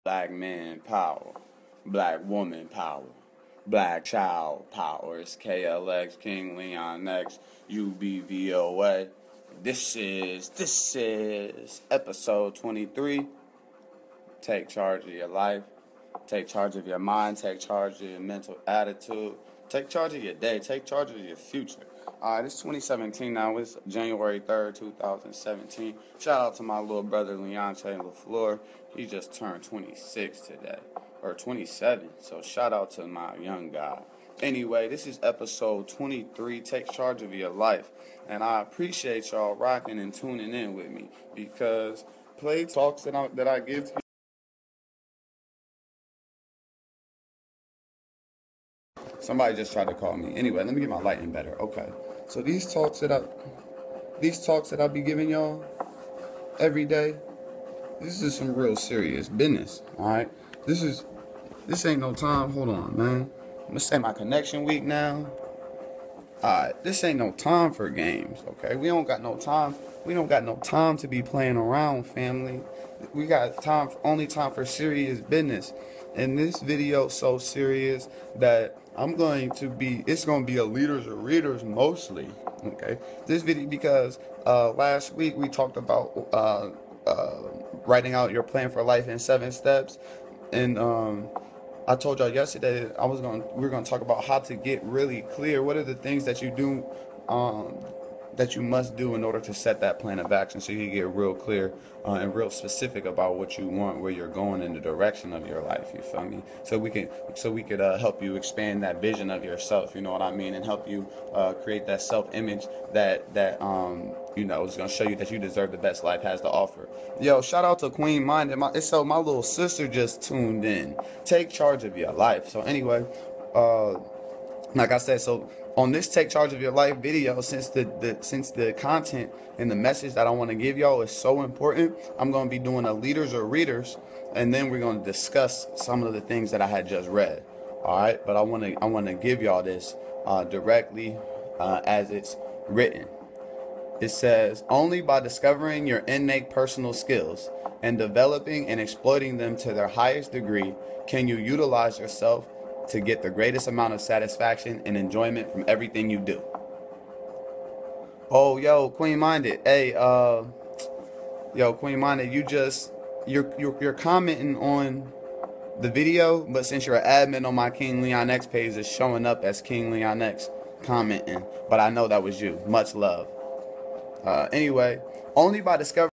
Black man power, black woman power, black child power. It's KLX, KingLeonX, UBVOA. This is episode 23. Take charge of your life. Take charge of your mind. Take charge of your mental attitude. Take charge of your day. Take charge of your future. It's 2017 now. It's January 3rd, 2017. Shout out to my little brother, Leonte LaFleur. He just turned 26 today, or 27. So shout out to my young guy. Anyway, this is episode 23. Take charge of your life. And I appreciate y'all rocking and tuning in with me, because play talks that I give to you. Somebody just tried to call me. Anyway, let me get my lighting better. Okay. So these talks that I be giving y'all every day, this is some real serious business. Alright? This ain't no time. Hold on, man. I'm gonna say my connection weak now. Alright, this ain't no time for games, okay? We don't got no time. We don't got no time to be playing around, family. We got only time for serious business. And this video so serious that it's going to be a leaders or readers mostly, okay? This video, because last week we talked about writing out your plan for life in 7 steps. And I told y'all yesterday we were going to talk about how to get really clear. What are the things that you do, that you must do in order to set that plan of action, so you can get real clear and real specific about what you want, where you're going in the direction of your life. You feel me? So we could help you expand that vision of yourself. You know what I mean? And help you create that self-image that is going to show you that you deserve the best life has to offer. Yo, shout out to Queen Minded. My little sister just tuned in. Take charge of your life. So anyway, like I said, so on this Take Charge of Your Life video, since the content and the message that I want to give y'all is so important, I'm going to be doing a leaders or readers, and then we're going to discuss some of the things that I had just read. All right, but I want to give y'all this directly as it's written. It says, only by discovering your innate personal skills and developing and exploiting them to their highest degree can you utilize yourself to get the greatest amount of satisfaction and enjoyment from everything you do. Oh, yo, Queen Minded. Hey, yo, Queen Minded, you're commenting on the video, but since you're an admin on my KingLeonX page, it's showing up as KingLeonX commenting. But I know that was you. Much love. Anyway, only by discovering.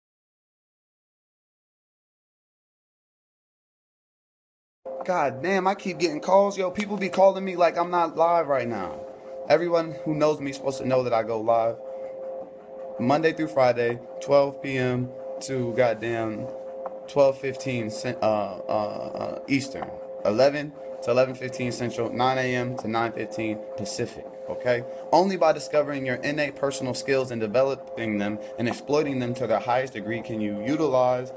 God damn, I keep getting calls. Yo, people be calling me like I'm not live right now. Everyone who knows me is supposed to know that I go live Monday through Friday, 12 p.m. to goddamn 12:15 Eastern, 11 to 11:15 Central, 9 a.m. to 9:15 Pacific. Okay? Only by discovering your innate personal skills and developing them and exploiting them to their highest degree can you utilize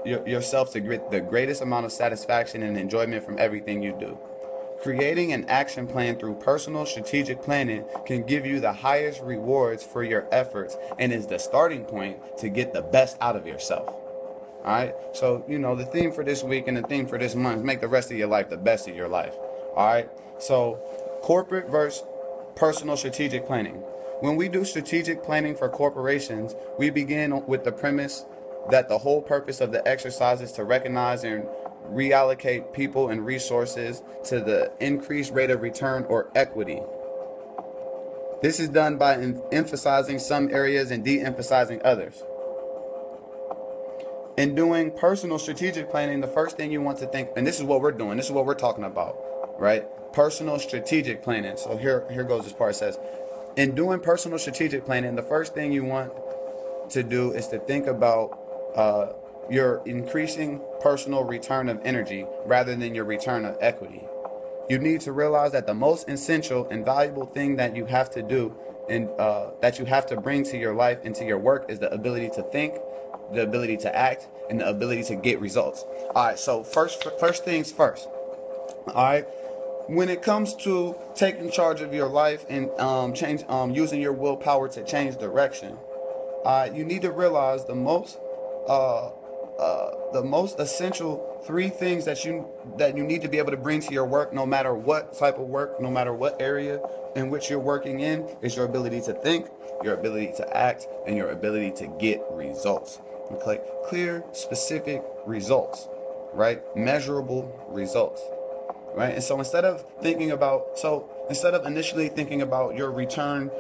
yourself to get the greatest amount of satisfaction and enjoyment from everything you do. Creating an action plan through personal strategic planning can give you the highest rewards for your efforts and is the starting point to get the best out of yourself. Alright? So, the theme for this week and the theme for this month is make the rest of your life the best of your life. Alright? So, corporate versus personal strategic planning. When we do strategic planning for corporations, we begin with the premise that the whole purpose of the exercise is to recognize and reallocate people and resources to the increased rate of return or equity. This is done by emphasizing some areas and de-emphasizing others. In doing personal strategic planning, the first thing you want to think, and this is what we're doing, this is what we're talking about, right? Personal strategic planning. So here goes this part. It says, in doing personal strategic planning, the first thing you want to do is to think about your increasing personal return of energy rather than your return of equity. You need to realize that the most essential and valuable thing that you have to do and that you have to bring to your life and to your work is the ability to think, the ability to act, and the ability to get results. All right, so first things first. All right, when it comes to taking charge of your life and using your willpower to change direction, you need to realize the most the most essential 3 things that you need to be able to bring to your work, no matter what type of work, no matter what area in which you're working in, is your ability to think, your ability to act, and your ability to get results. Okay? Clear, specific results, right? Measurable results, right? And so instead of initially thinking about your return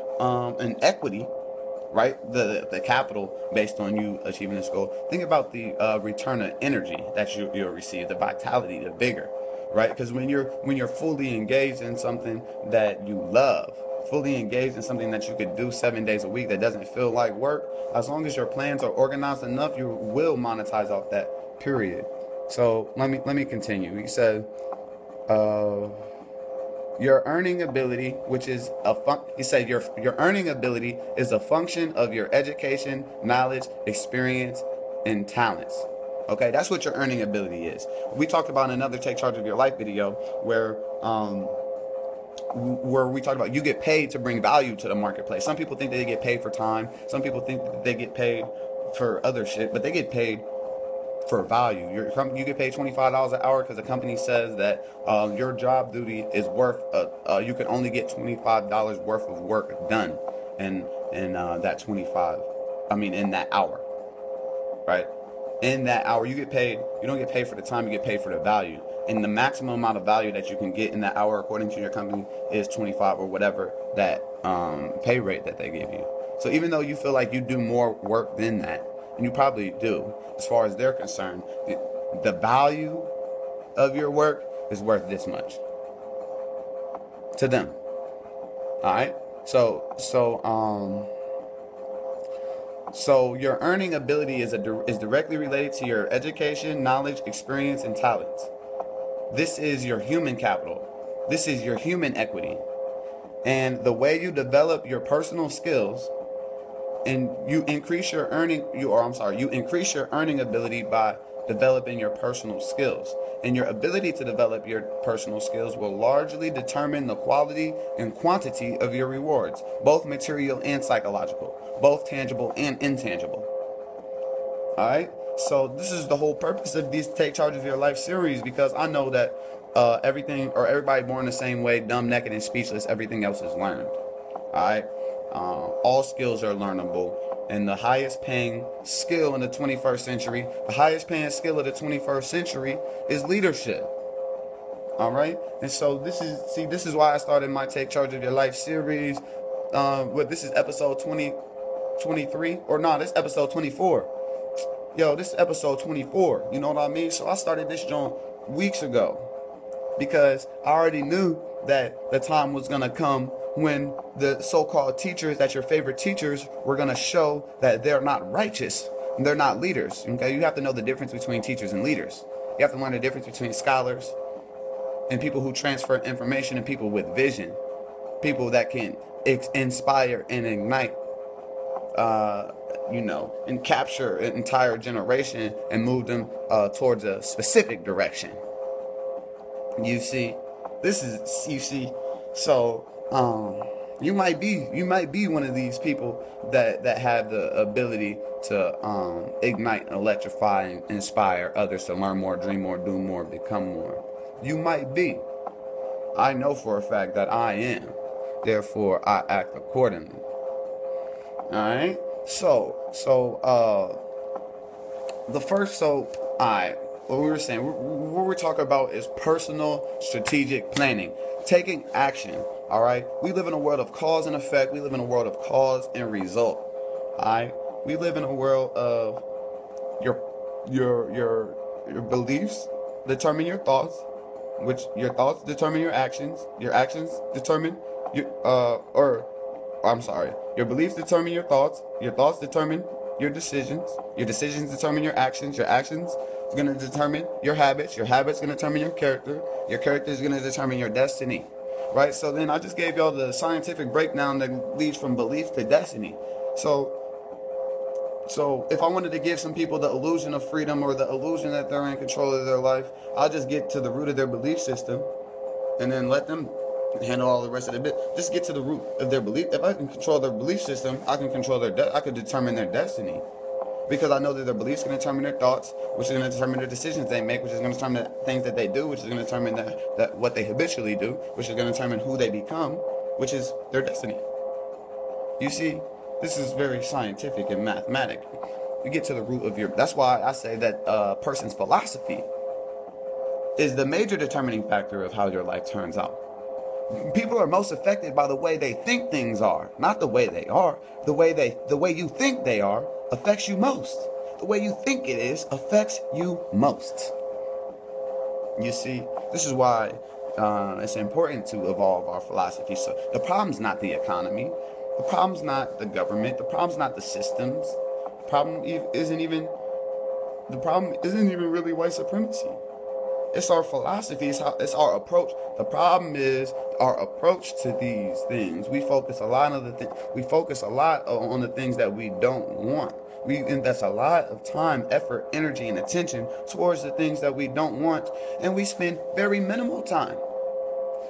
in equity, right, the capital based on you achieving this goal, think about the return of energy that you'll receive, the vitality, the vigor, right? Because when you're fully engaged in something that you love, fully engaged in something that you could do 7 days a week that doesn't feel like work, as long as your plans are organized enough, you will monetize off that, period. So let me continue. He said, your earning ability, which is he said your earning ability is a function of your education, knowledge, experience, and talents. Okay, that's what your earning ability is. We talked about in another Take Charge of Your Life video where we talked about you get paid to bring value to the marketplace. Some people think that they get paid for time. Some people think that they get paid for other shit, but they get paid for value. You get paid $25 an hour because the company says that your job duty is worth you can only get $25 worth of work done in that 25. I mean, in that hour, right? In that hour, you get paid. You don't get paid for the time. You get paid for the value. And the maximum amount of value that you can get in that hour, according to your company, is 25 or whatever that pay rate that they give you. So even though you feel like you do more work than that, and you probably do, as far as they're concerned, the value of your work is worth this much to them. All right. So your earning ability is directly related to your education, knowledge, experience, and talents. This is your human capital. This is your human equity. And the way you develop your personal skills, and you increase your earning ability by developing your personal skills. And your ability to develop your personal skills will largely determine the quality and quantity of your rewards, both material and psychological, both tangible and intangible. All right? So this is the whole purpose of these Take Charge of Your Life series, because I know that everybody born the same way, dumb, naked, and speechless, everything else is learned. All right? All skills are learnable, and the highest paying skill in the 21st century, the highest paying skill of the 21st century is leadership. All right, and so this is why I started my Take Charge of Your Life series. This is episode 23, or no, this is episode 24. Yo, this is episode 24. You know what I mean? So I started this joint weeks ago because I already knew that the time was gonna come when the so-called teachers, that your favorite teachers, were going to show that they're not righteous and they're not leaders. Okay, you have to know the difference between teachers and leaders. You have to learn the difference between scholars and people who transfer information and people with vision, people that can inspire and ignite, and capture an entire generation and move them towards a specific direction. You see, so. You might be one of these people that have the ability to ignite, electrify, and inspire others to learn more, dream more, do more, become more. You might be. I know for a fact that I am. Therefore, I act accordingly. All right. What we're talking about is personal strategic planning, taking action. All right, we live in a world of cause and effect. We live in a world of cause and result. All right, we live in a world of your beliefs determine your thoughts, which your thoughts determine your actions. Your actions determine your your beliefs determine your thoughts determine your decisions determine your actions is going to determine your habits going to determine your character is going to determine your destiny, right? So then I just gave y'all the scientific breakdown that leads from belief to destiny. So if I wanted to give some people the illusion of freedom or the illusion that they're in control of their life, I'll just get to the root of their belief system and then let them handle all the rest of the bit. Just get to the root of their belief. If I can control their belief system, I can control I could determine their destiny. Because I know that their beliefs are going to determine their thoughts, which is going to determine the decisions they make, which is going to determine the things that they do, which is going to determine that what they habitually do, which is going to determine who they become, which is their destiny. You see, this is very scientific and mathematic. You get to the root of your... That's why I say that a person's philosophy is the major determining factor of how your life turns out. People are most affected by the way they think things are, not the way they are. The way you think they are affects you most. The way you think it is affects you most. You see, this is why it's important to evolve our philosophy. So the problem's not the economy. The problem's not the government. The problem's not the systems. The problem isn't even really white supremacy. It's our philosophy. It's our approach. The problem is our approach to these things. We focus a lot on the things that we don't want. We invest a lot of time, effort, energy, and attention towards the things that we don't want, and we spend very minimal time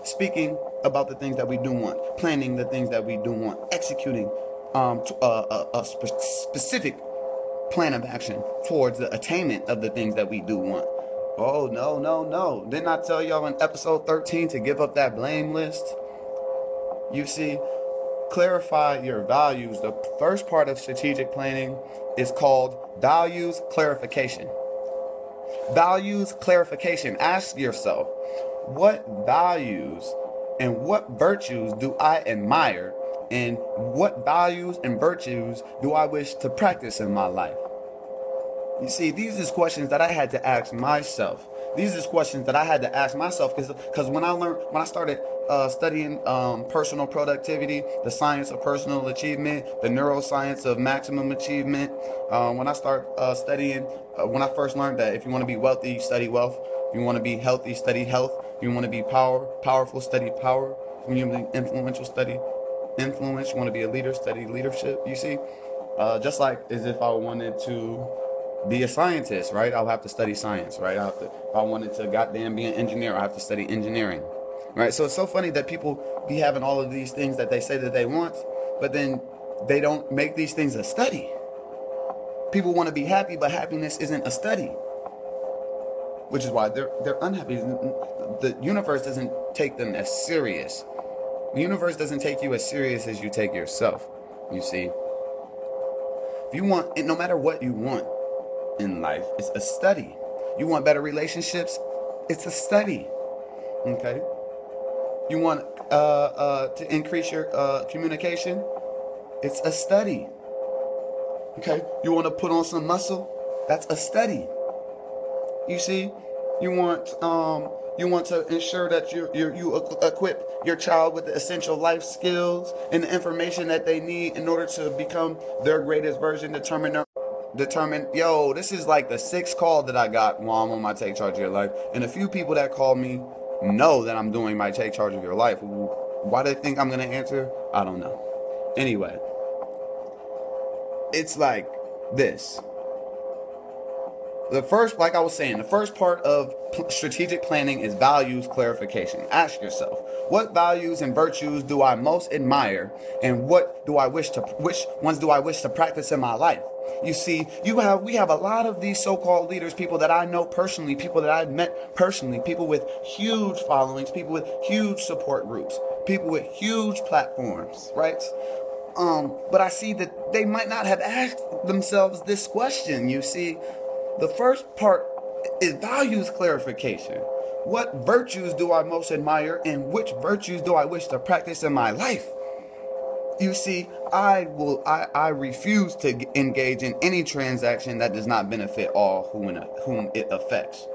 speaking about the things that we do want, planning the things that we do want, executing a specific plan of action towards the attainment of the things that we do want. Oh, no. Didn't I tell y'all in episode 13 to give up that blame list? You see, clarify your values. The first part of strategic planning is called values clarification. Values clarification. Ask yourself, what values and what virtues do I admire, and what values and virtues do I wish to practice in my life? You see, these are questions that I had to ask myself. Because when I started studying personal productivity, the science of personal achievement, the neuroscience of maximum achievement, when I first learned that if you want to be wealthy, you study wealth. If you want to be healthy, study health. If you want to be powerful, study power. If you want to be influential, study influence. You want to be a leader, study leadership. You see, just like as if I wanted to be a scientist, right? I'll have to study science, right? If I wanted to goddamn be an engineer, I have to study engineering, right? So it's so funny that people be having all of these things that they say that they want, but then they don't make these things a study. People want to be happy, but happiness isn't a study, which is why they're unhappy. The universe doesn't take them as serious. The universe doesn't take you as serious as you take yourself. You see, if you want, no matter what you want in life, it's a study. You want better relationships, it's a study. Okay. You want to increase your communication, it's a study. Okay. You want to put on some muscle, that's a study. You see, you want to ensure that you equip your child with the essential life skills and the information that they need in order to become their greatest version. This is like the 6th call that I got while I'm on my Take Charge of Your Life. And a few people that call me know that I'm doing my Take Charge of Your Life. Why they think I'm going to answer, I don't know. Anyway, it's like this. The first part of strategic planning is values clarification. Ask yourself, what values and virtues do I most admire, and which ones do I wish to practice in my life? You see, we have a lot of these so-called leaders, people that I know personally, people that I've met personally, people with huge followings, people with huge support groups, people with huge platforms, right? But I see that they might not have asked themselves this question. You see, the first part is values clarification. What virtues do I most admire, and which virtues do I wish to practice in my life? You see, I refuse to engage in any transaction that does not benefit all whom it affects.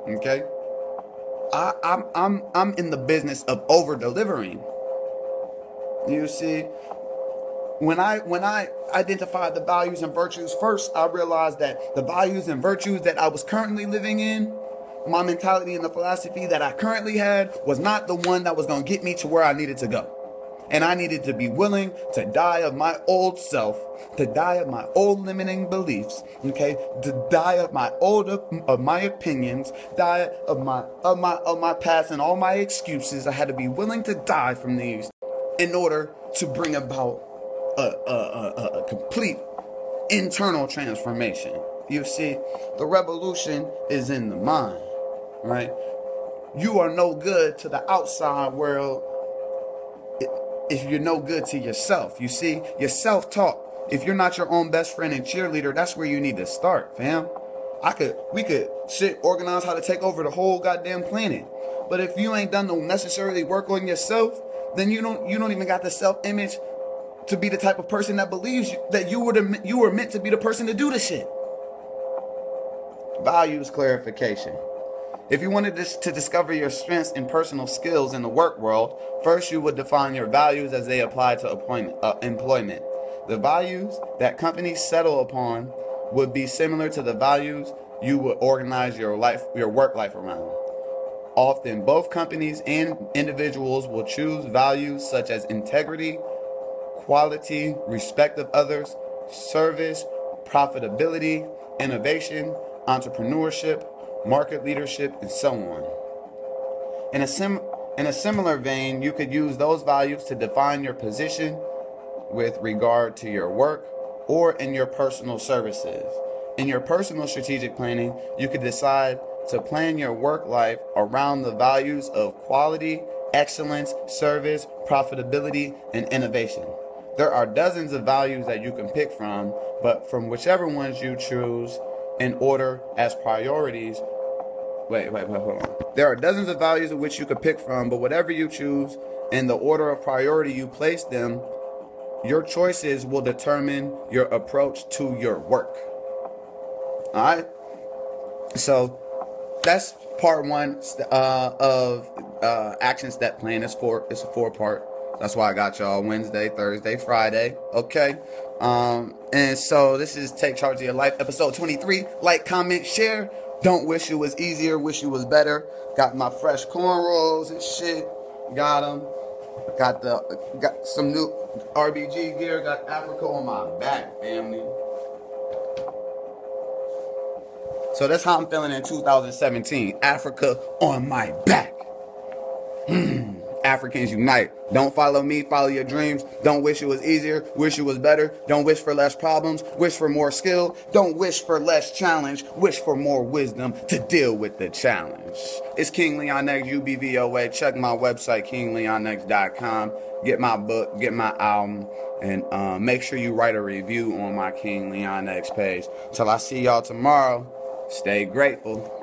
Okay? I'm in the business of over-delivering. You see, when I identified the values and virtues first, I realized that the values and virtues that I was currently living in, my mentality and the philosophy that I currently had, was not the one that was going to get me to where I needed to go. And I needed to be willing to die of my old self, to die of my old limiting beliefs, okay, to die of my opinions, die of my past and all my excuses. I had to be willing to die from these in order to bring about a complete internal transformation. You see, the revolution is in the mind, right? You are no good to the outside world if you're no good to yourself. You see, your self-talk. If you're not your own best friend and cheerleader, that's where you need to start, fam. We could organize how to take over the whole goddamn planet. But if you ain't done the necessarily work on yourself, then you don't even got the self-image to be the type of person that believes that you were meant to be the person to do the shit. Values clarification. If you wanted to discover your strengths and personal skills in the work world, first you would define your values as they apply to employment. The values that companies settle upon would be similar to the values you would organize your work life around. Often, both companies and individuals will choose values such as integrity, quality, respect of others, service, profitability, innovation, entrepreneurship, market leadership, and so on. In a similar vein, you could use those values to define your position with regard to your work or in your personal services. In your personal strategic planning, you could decide to plan your work life around the values of quality, excellence, service, profitability, and innovation. There are dozens of values that you can pick from, but from whichever ones you choose in order as priorities. Hold on. There are dozens of values of which you could pick from, but whatever you choose in the order of priority you place them, your choices will determine your approach to your work. Alright? So that's part one of action step plan. It's a 4-part. That's why I got y'all Wednesday, Thursday, Friday. Okay. And so this is Take Charge of Your Life, episode 23. Like, comment, share. Don't wish it was easier, wish it was better. Got my fresh cornrows and shit. Got them. Got some new RBG gear. Got Africa on my back, family. So that's how I'm feeling in 2017. Africa on my back. Africans unite. Don't follow me, follow your dreams. Don't wish it was easier, wish it was better. Don't wish for less problems, wish for more skill. Don't wish for less challenge, wish for more wisdom to deal with the challenge. It's KingLeonX, UBVOA. Check my website, KingLeonX.com. Get my book, get my album, and make sure you write a review on my KingLeonX page. Till I see y'all tomorrow, stay grateful.